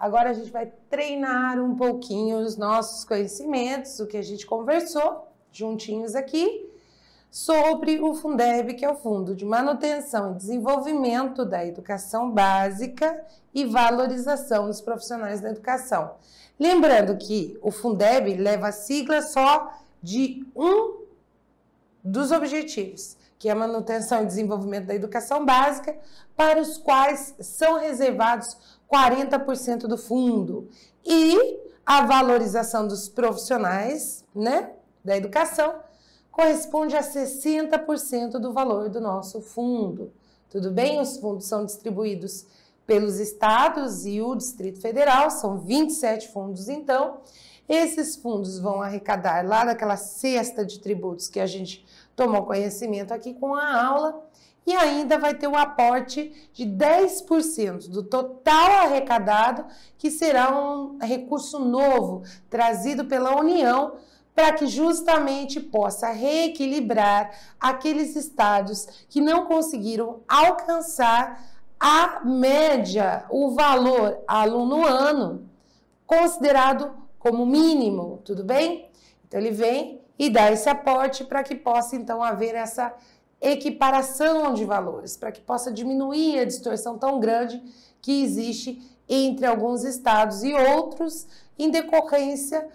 Agora a gente vai treinar um pouquinho os nossos conhecimentos, o que a gente conversou juntinhos aqui, sobre o Fundeb, que é o Fundo de Manutenção e Desenvolvimento da Educação Básica e Valorização dos Profissionais da Educação. Lembrando que o Fundeb leva a sigla só de um dos objetivos, que é a manutenção e desenvolvimento da educação básica, para os quais são reservados 40% do fundo, e a valorização dos profissionais, né, da educação corresponde a 60% do valor do nosso fundo. Tudo bem? Os fundos são distribuídos pelos estados e o Distrito Federal, são 27 fundos então. Esses fundos vão arrecadar lá daquela cesta de tributos que a gente tomou conhecimento aqui com a aula, e ainda vai ter o aporte de 10% do total arrecadado, que será um recurso novo trazido pela União, para que justamente possa reequilibrar aqueles estados que não conseguiram alcançar a média, o valor aluno ano, considerado como mínimo, tudo bem? Então ele vem e dá esse aporte para que possa então haver essa equiparação de valores, para que possa diminuir a distorção tão grande que existe entre alguns estados e outros, em decorrência,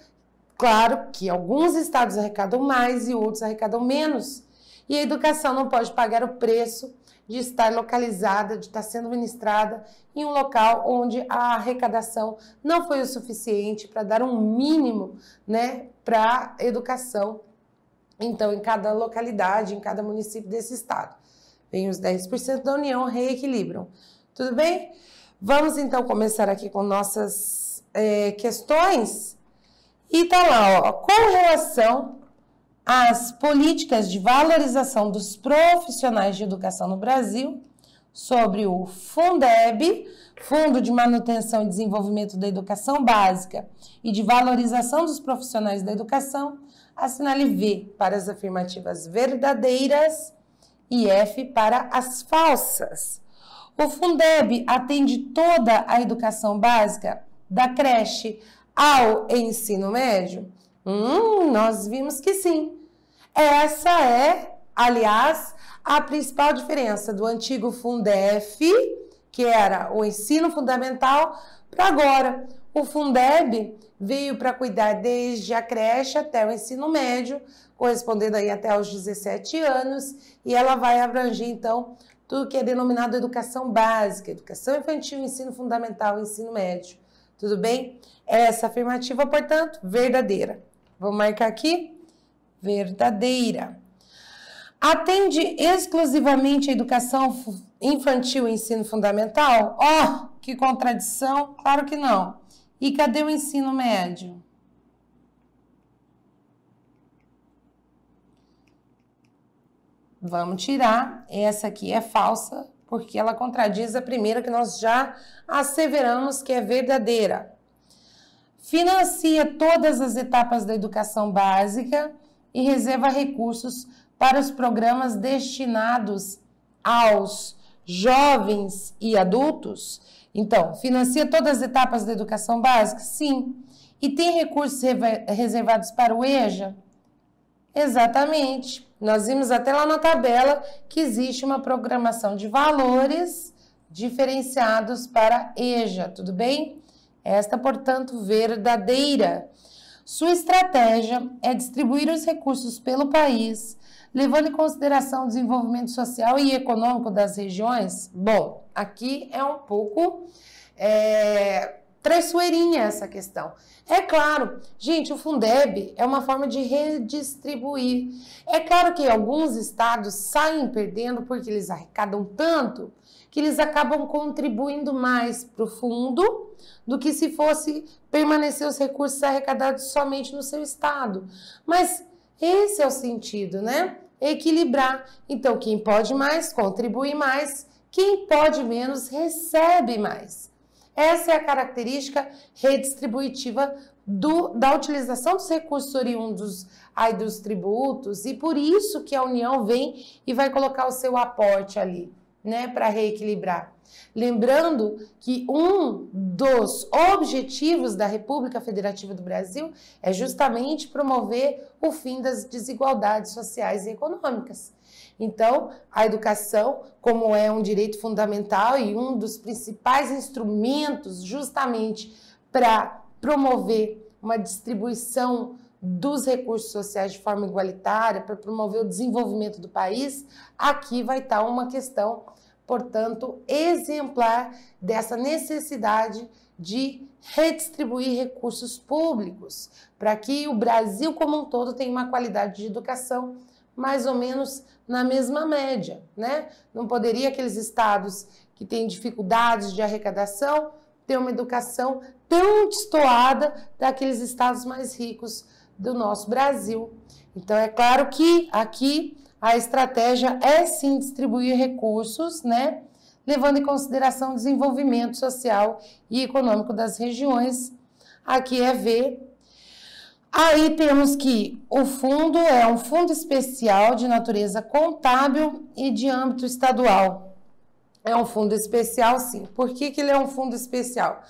claro, que alguns estados arrecadam mais e outros arrecadam menos, e a educação não pode pagar o preço de estar localizada, de estar sendo ministrada em um local onde a arrecadação não foi o suficiente para dar um mínimo, né, para a educação. Então, em cada localidade, em cada município desse estado, vem os 10% da União, reequilibram. Tudo bem? Vamos então começar aqui com nossas questões. E tá lá, ó, com relação às políticas de valorização dos profissionais de educação no Brasil, sobre o Fundeb, Fundo de Manutenção e Desenvolvimento da Educação Básica e de Valorização dos Profissionais da Educação, assinale V para as afirmativas verdadeiras e F para as falsas. O Fundeb atende toda a educação básica, da creche ao ensino médio? Nós vimos que sim. Essa é, aliás, a principal diferença do antigo Fundef, que era o ensino fundamental, para agora. O Fundeb veio para cuidar desde a creche até o ensino médio, correspondendo aí até aos 17 anos, e ela vai abranger, então, tudo que é denominado educação básica, educação infantil, ensino fundamental e ensino médio. Tudo bem? Essa afirmativa, portanto, verdadeira. Vou marcar aqui, verdadeira. Atende exclusivamente a educação infantil e ensino fundamental? Oh, que contradição! Claro que não. E cadê o ensino médio? Vamos tirar. Essa aqui é falsa, porque ela contradiz a primeira que nós já asseveramos que é verdadeira. Financia todas as etapas da educação básica e reserva recursos para os programas destinados aos jovens e adultos. Então, financia todas as etapas da educação básica? Sim. E tem recursos reservados para o EJA? Exatamente. Nós vimos até lá na tabela que existe uma programação de valores diferenciados para EJA, tudo bem? Esta, portanto, verdadeira. Sua estratégia é distribuir os recursos pelo país, levando em consideração o desenvolvimento social e econômico das regiões? Bom, aqui é um pouco traiçoeirinha essa questão. É claro, gente, o Fundeb é uma forma de redistribuir. É claro que alguns estados saem perdendo porque eles arrecadam tanto que eles acabam contribuindo mais para o fundo do que se fosse permanecer os recursos arrecadados somente no seu estado. Mas esse é o sentido, né? Equilibrar. Então, quem pode mais, contribui mais. Quem pode menos, recebe mais. Essa é a característica redistributiva da utilização dos recursos oriundos aí dos tributos, e por isso que a União vem e vai colocar o seu aporte ali, né, para reequilibrar. Lembrando que um dos objetivos da República Federativa do Brasil é justamente promover o fim das desigualdades sociais e econômicas. Então, a educação, como é um direito fundamental e um dos principais instrumentos justamente para promover uma distribuição dos recursos sociais de forma igualitária, para promover o desenvolvimento do país, aqui vai estar uma questão, portanto, exemplar dessa necessidade de redistribuir recursos públicos, para que o Brasil como um todo tenha uma qualidade de educação mais ou menos na mesma média, né? Não poderia aqueles estados que têm dificuldades de arrecadação ter uma educação tão destoada daqueles estados mais ricos do nosso Brasil. Então, é claro que aqui a estratégia é sim distribuir recursos, né? Levando em consideração o desenvolvimento social e econômico das regiões. Aqui é ver. Aí temos que o fundo é um fundo especial de natureza contábil e de âmbito estadual. É um fundo especial, sim. Por que ele é um fundo especial?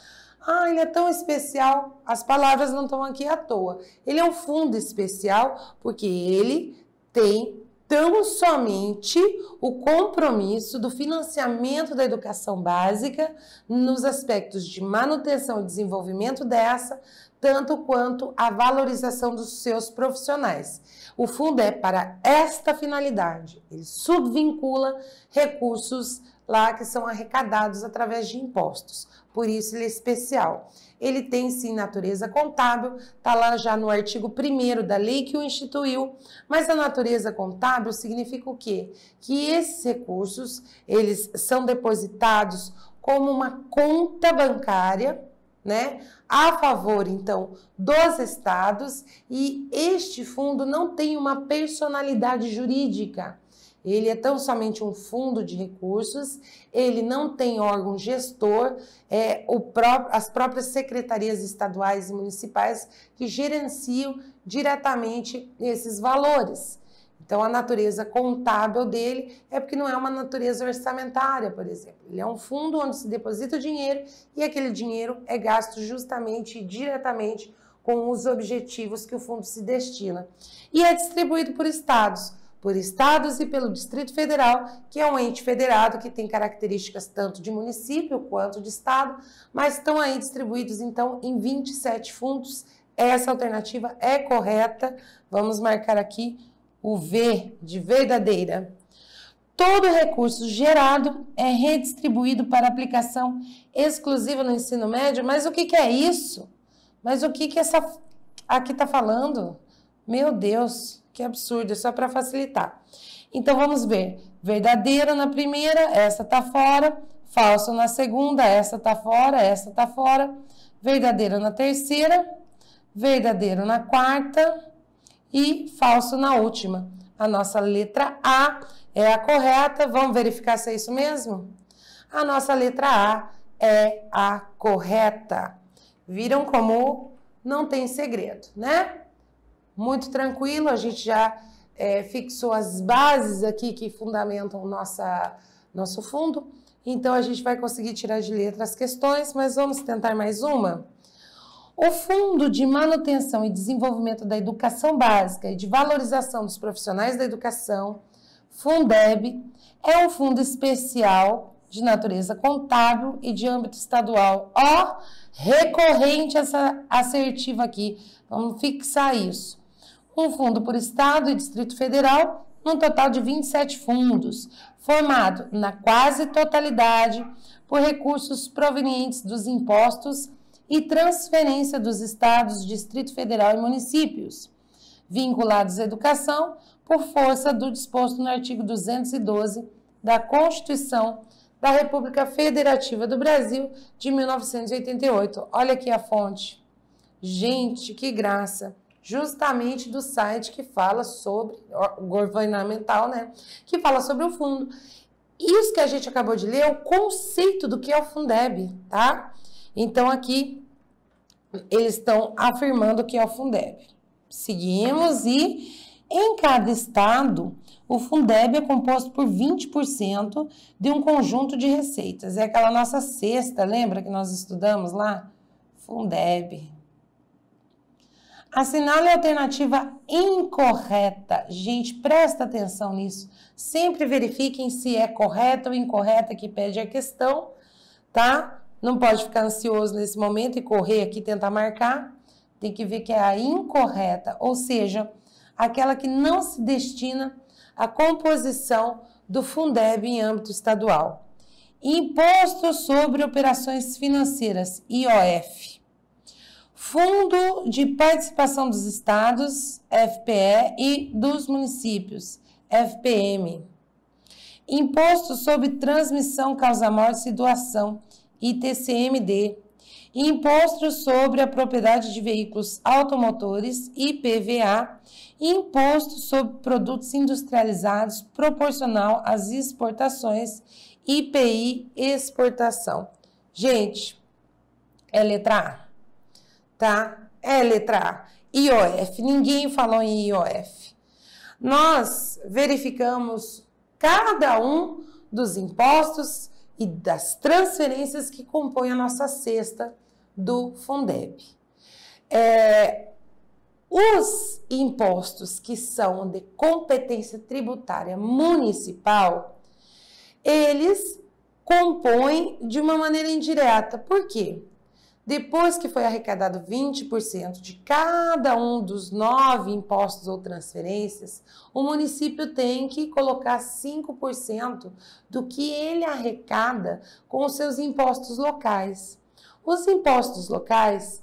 Ele é tão especial, as palavras não estão aqui à toa. Ele é um fundo especial porque ele tem tão somente o compromisso do financiamento da educação básica nos aspectos de manutenção e desenvolvimento dessa, tanto quanto a valorização dos seus profissionais. O fundo é para esta finalidade. Ele subvincula recursos lá que são arrecadados através de impostos. Por isso ele é especial. Ele tem sim natureza contábil, está lá já no artigo 1º da lei que o instituiu, mas a natureza contábil significa o quê? Que esses recursos, eles são depositados como uma conta bancária, né, a favor, então, dos estados, e este fundo não tem uma personalidade jurídica. Ele é tão somente um fundo de recursos, ele não tem órgão gestor, as próprias secretarias estaduais e municipais que gerenciam diretamente esses valores. Então, a natureza contábil dele é porque não é uma natureza orçamentária, por exemplo. Ele é um fundo onde se deposita o dinheiro e aquele dinheiro é gasto justamente e diretamente com os objetivos que o fundo se destina. E é distribuído por estados e pelo Distrito Federal, que é um ente federado que tem características tanto de município quanto de estado, mas estão aí distribuídos, então, em 27 fundos. Essa alternativa é correta. Vamos marcar aqui o V de verdadeira. Todo recurso gerado é redistribuído para aplicação exclusiva no ensino médio. Mas o que é isso? Mas o que essa aqui está falando? Meu Deus, que absurdo, é só para facilitar. Então, vamos ver. Verdadeiro na primeira, essa está fora. Falso na segunda, essa está fora, essa está fora. Verdadeiro na terceira. Verdadeiro na quarta. E falso na última. A nossa letra A é a correta. Vamos verificar se é isso mesmo? A nossa letra A é a correta. Viram como não tem segredo, né? Muito tranquilo, a gente já fixou as bases aqui que fundamentam nosso fundo. Então, a gente vai conseguir tirar de letra as questões, mas vamos tentar mais uma? O Fundo de Manutenção e Desenvolvimento da Educação Básica e de Valorização dos Profissionais da Educação, Fundeb, é um fundo especial de natureza contábil e de âmbito estadual. Recorrente essa assertiva aqui. Vamos fixar isso. Um fundo por Estado e Distrito Federal, num total de 27 fundos, formado na quase totalidade por recursos provenientes dos impostos e transferência dos estados, Distrito Federal e municípios, vinculados à educação por força do disposto no artigo 212 da Constituição da República Federativa do Brasil de 1988. Olha aqui a fonte. Gente, que graça! Justamente do site que fala sobre o governamental, né? Que fala sobre o fundo. Isso que a gente acabou de ler é o conceito do que é o Fundeb, tá? Então, aqui, eles estão afirmando que é o Fundeb. Seguimos e Em cada estado, o Fundeb é composto por 20% de um conjunto de receitas. É aquela nossa cesta, lembra que nós estudamos lá? Fundeb. Assinale a alternativa incorreta. Gente, presta atenção nisso. Sempre verifiquem se é correta ou incorreta que pede a questão, tá? Não pode ficar ansioso nesse momento e correr aqui e tentar marcar. Tem que ver que é a incorreta, ou seja, aquela que não se destina à composição do Fundeb em âmbito estadual. Imposto sobre Operações Financeiras, IOF. Fundo de Participação dos Estados, FPE, e dos Municípios, FPM. Imposto sobre Transmissão, Causa-Mortes e Doação, ITCMD. Imposto sobre a Propriedade de Veículos Automotores, IPVA. Imposto sobre Produtos Industrializados proporcional às exportações, IPI Exportação. Gente, é letra A. Tá? É letra A. IOF. Ninguém falou em IOF. Nós verificamos cada um dos impostos e das transferências que compõem a nossa cesta do Fundeb. Os impostos que são de competência tributária municipal, eles compõem de uma maneira indireta. Por quê? Depois que foi arrecadado 20% de cada um dos 9 impostos ou transferências, o município tem que colocar 5% do que ele arrecada com os seus impostos locais. Os impostos locais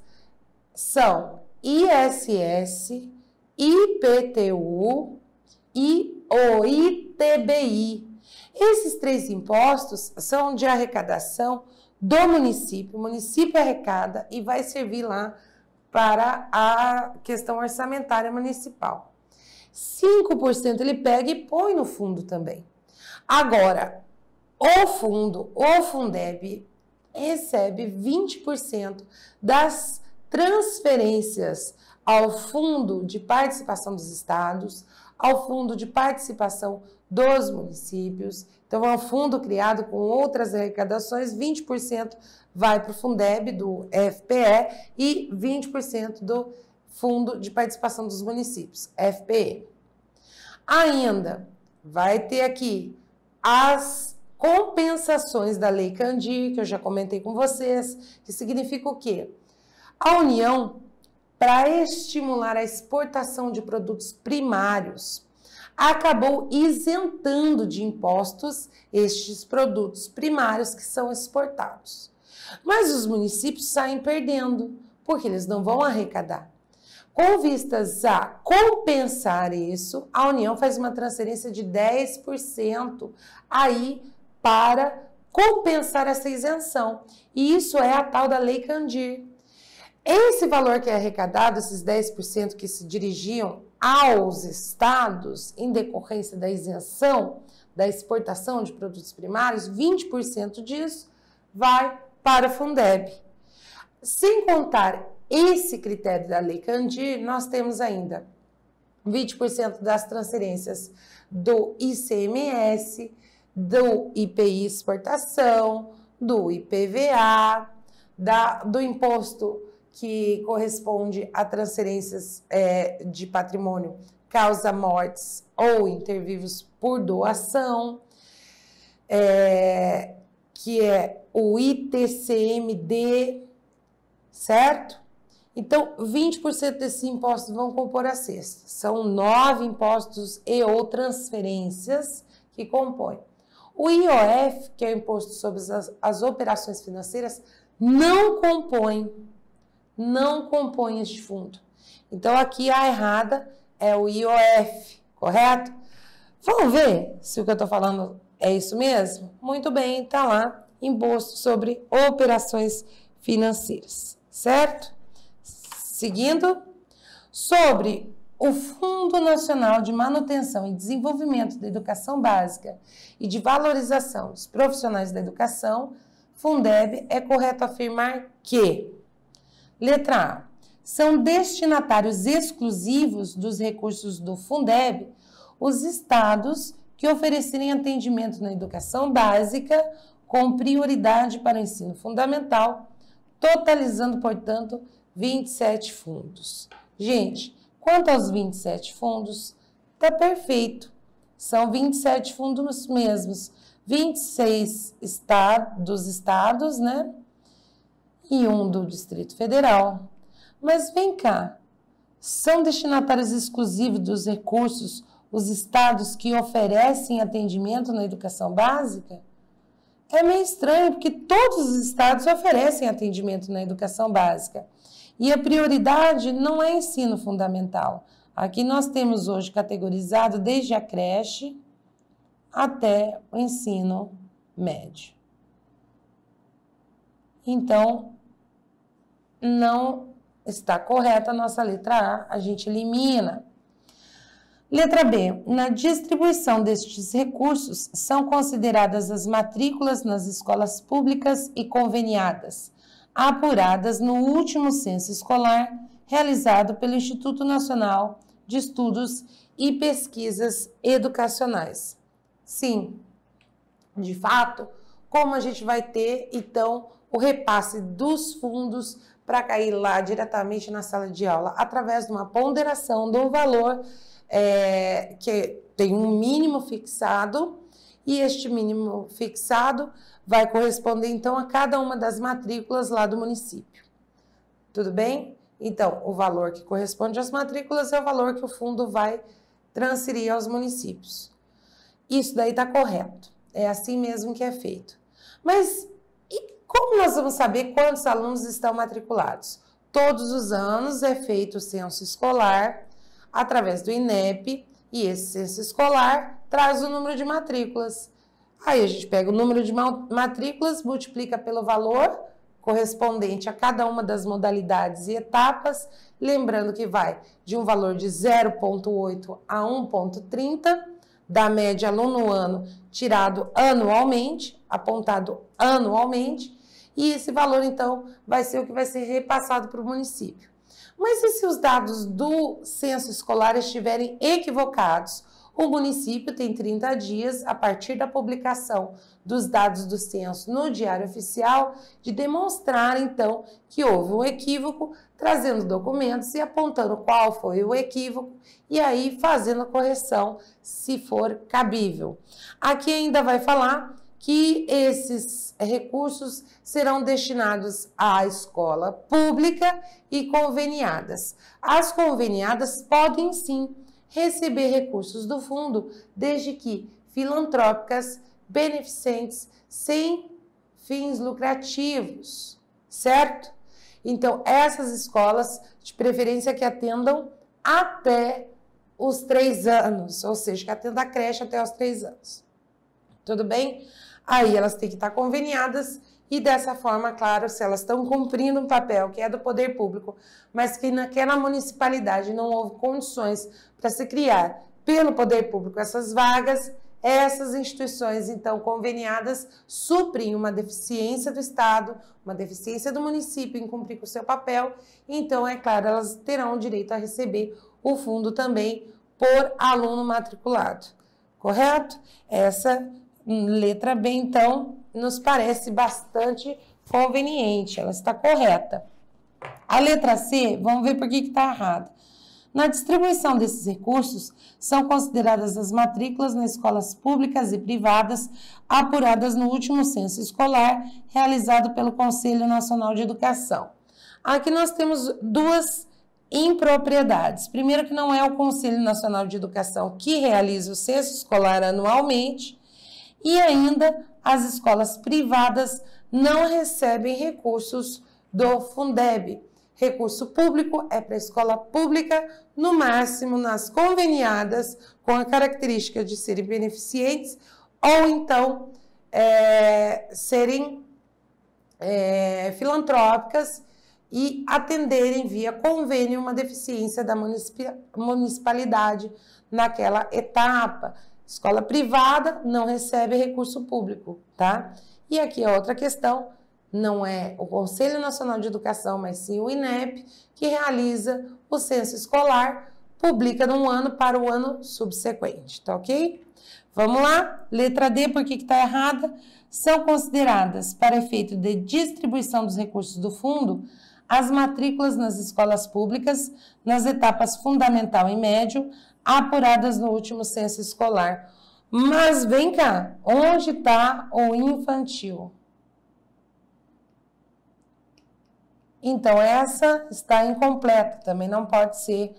são ISS, IPTU e o ITBI. Esses 3 impostos são de arrecadação do município. O município arrecada e vai servir lá para a questão orçamentária municipal. 5% ele pega e põe no fundo também. Agora, o Fundeb recebe 20% das transferências ao Fundo de Participação dos Estados, ao Fundo de Participação dos Municípios. Então, é um fundo criado com outras arrecadações, 20% vai para o Fundeb do FPE e 20% do Fundo de Participação dos Municípios, FPE. Ainda vai ter aqui as compensações da Lei Candir, que eu já comentei com vocês, que significa o quê? A União, para estimular a exportação de produtos primários, acabou isentando de impostos estes produtos primários que são exportados. Mas os municípios saem perdendo, porque eles não vão arrecadar. Com vistas a compensar isso, a União faz uma transferência de 10% aí para compensar essa isenção. E isso é a tal da Lei Candir. Esse valor que é arrecadado, esses 10% que se dirigiam aos estados em decorrência da isenção da exportação de produtos primários, 20% disso vai para o Fundeb. Sem contar esse critério da Lei Candir, nós temos ainda 20% das transferências do ICMS, do IPI Exportação, do IPVA, do imposto que corresponde a transferências de patrimônio causa-mortes ou intervivos por doação, que é o ITCMD, certo? Então, 20% desses impostos vão compor a cesta. São 9 impostos e ou transferências que compõem. O IOF, que é o Imposto sobre as Operações Financeiras, não compõe este fundo. Então, aqui a errada é o IOF, correto? Vamos ver se o que eu estou falando é isso mesmo? Muito bem, está lá, Imposto sobre Operações Financeiras, certo? Seguindo, sobre o Fundo Nacional de Manutenção e Desenvolvimento da Educação Básica e de Valorização dos Profissionais da Educação, Fundeb, é correto afirmar que: letra A, são destinatários exclusivos dos recursos do Fundeb os estados que oferecerem atendimento na educação básica com prioridade para o ensino fundamental, totalizando, portanto, 27 fundos. Gente, quanto aos 27 fundos, tá perfeito. São 27 fundos mesmos, 26 dos estados, né? E um do Distrito Federal. Mas vem cá, são destinatários exclusivos dos recursos os estados que oferecem atendimento na educação básica? É meio estranho, porque todos os estados oferecem atendimento na educação básica. E a prioridade não é ensino fundamental. Aqui nós temos hoje categorizado desde a creche até o ensino médio. Então, não está correta a nossa letra A, a gente elimina. Letra B. Na distribuição destes recursos, são consideradas as matrículas nas escolas públicas e conveniadas, apuradas no último censo escolar realizado pelo Instituto Nacional de Estudos e Pesquisas Educacionais. Sim, de fato, como a gente vai ter, então, o repasse dos fundos para cair lá diretamente na sala de aula, através de uma ponderação do valor que tem um mínimo fixado, e este mínimo fixado vai corresponder, então, a cada uma das matrículas lá do município. Tudo bem? Então, o valor que corresponde às matrículas é o valor que o fundo vai transferir aos municípios. Isso daí está correto. É assim mesmo que é feito. Mas e como nós vamos saber quantos alunos estão matriculados? Todos os anos é feito o censo escolar através do INEP, e esse censo escolar traz o número de matrículas. Aí a gente pega o número de matrículas, multiplica pelo valor correspondente a cada uma das modalidades e etapas, lembrando que vai de um valor de 0,8 a 1,30, da média aluno-ano tirado anualmente, apontado anualmente, e esse valor, então, vai ser o que vai ser repassado para o município. Mas e se os dados do censo escolar estiverem equivocados? O município tem 30 dias, a partir da publicação dos dados do censo no Diário Oficial, de demonstrar, então, que houve um equívoco, trazendo documentos e apontando qual foi o equívoco, e aí fazendo a correção, se for cabível. Aqui ainda vai falar que esses recursos serão destinados à escola pública e conveniadas. As conveniadas podem, sim, receber recursos do fundo, desde que filantrópicas, beneficentes, sem fins lucrativos, certo? Então, essas escolas, de preferência que atendam até os 3 anos, ou seja, que atendam a creche até os 3 anos. Tudo bem? Aí elas têm que estar conveniadas e dessa forma, claro, se elas estão cumprindo um papel que é do poder público, mas que naquela municipalidade não houve condições para se criar pelo poder público essas vagas, essas instituições, então, conveniadas, suprem uma deficiência do Estado, uma deficiência do município em cumprir com o seu papel, então, é claro, elas terão direito a receber o fundo também por aluno matriculado, correto? Essa letra B, então, nos parece bastante conveniente, ela está correta. A letra C, vamos ver por que está errada. Na distribuição desses recursos, são consideradas as matrículas nas escolas públicas e privadas apuradas no último censo escolar realizado pelo Conselho Nacional de Educação. Aqui nós temos duas impropriedades. Primeiro, que não é o Conselho Nacional de Educação que realiza o censo escolar anualmente, e ainda as escolas privadas não recebem recursos do Fundeb. Recurso público é para a escola pública, no máximo nas conveniadas, com a característica de serem beneficentes, ou então serem filantrópicas e atenderem via convênio uma deficiência da municipalidade naquela etapa. Escola privada não recebe recurso público, tá? E aqui é outra questão não é o Conselho Nacional de Educação, mas sim o INEP, que realiza o censo escolar, publica num ano para o ano subsequente, tá ok? Vamos lá? Letra D, por que está errada? São consideradas, para efeito de distribuição dos recursos do fundo, as matrículas nas escolas públicas, nas etapas fundamental e médio, apuradas no último censo escolar. Mas vem cá, onde está o infantil? Então, essa está incompleta, também não pode ser.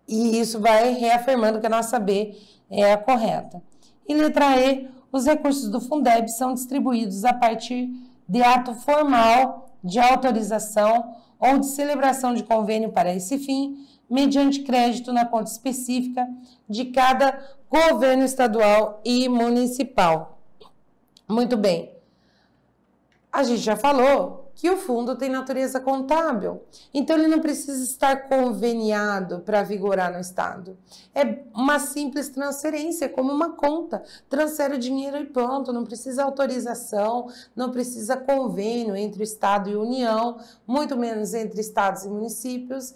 E isso vai reafirmando que a nossa B é a correta. E letra E, os recursos do Fundeb são distribuídos a partir de ato formal de autorização ou de celebração de convênio para esse fim, mediante crédito na conta específica de cada governo estadual e municipal. Muito bem. A gente já falou que o fundo tem natureza contábil, então ele não precisa estar conveniado para vigorar no Estado. É uma simples transferência, como uma conta. Transfere o dinheiro e pronto, não precisa autorização, não precisa convênio entre o Estado e a União, muito menos entre estados e municípios.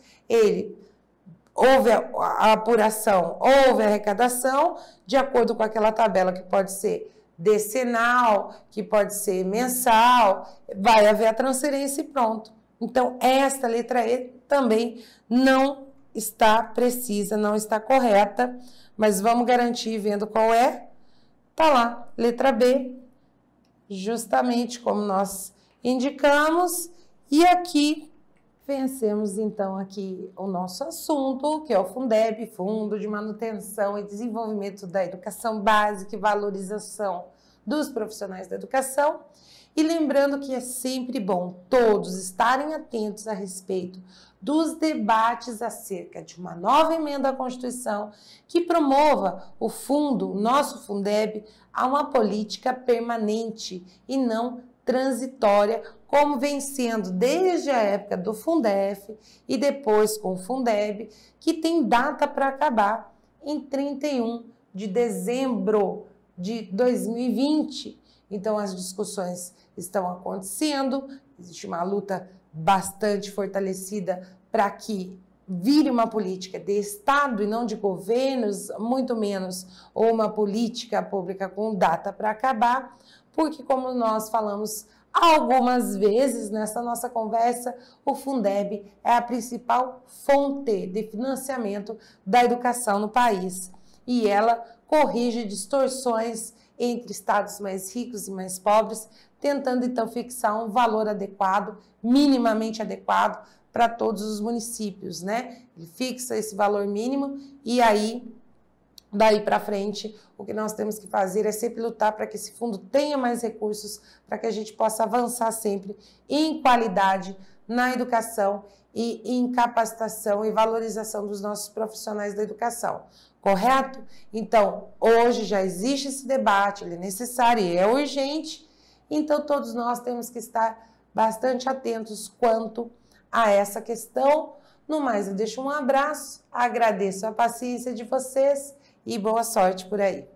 Houve a apuração, houve a arrecadação, de acordo com aquela tabela que pode ser decenal, que pode ser mensal, vai haver a transferência e pronto. Então, esta letra E também não está precisa, não está correta, mas vamos garantir vendo qual é. Tá lá, letra B, justamente como nós indicamos, e aqui vencemos então aqui o nosso assunto, que é o Fundeb, Fundo de Manutenção e Desenvolvimento da Educação Básica e Valorização dos Profissionais da Educação. E lembrando que é sempre bom todos estarem atentos a respeito dos debates acerca de uma nova emenda à Constituição que promova o fundo, o nosso Fundeb, a uma política permanente e não transitória, como vem sendo desde a época do Fundef e depois com o Fundeb, que tem data para acabar em 31 de dezembro de 2020. Então, as discussões estão acontecendo, existe uma luta bastante fortalecida para que vire uma política de Estado e não de governos, muito menos uma política pública com data para acabar, porque, como nós falamos algumas vezes nessa nossa conversa, o Fundeb é a principal fonte de financiamento da educação no país e ela corrige distorções entre estados mais ricos e mais pobres, tentando então fixar um valor adequado, minimamente adequado para todos os municípios, né? Ele fixa esse valor mínimo e aí daí para frente, o que nós temos que fazer é sempre lutar para que esse fundo tenha mais recursos, para que a gente possa avançar sempre em qualidade na educação e em capacitação e valorização dos nossos profissionais da educação. Correto? Então, hoje já existe esse debate, ele é necessário e é urgente, então todos nós temos que estar bastante atentos quanto a essa questão. No mais, eu deixo um abraço, agradeço a paciência de vocês e boa sorte por aí.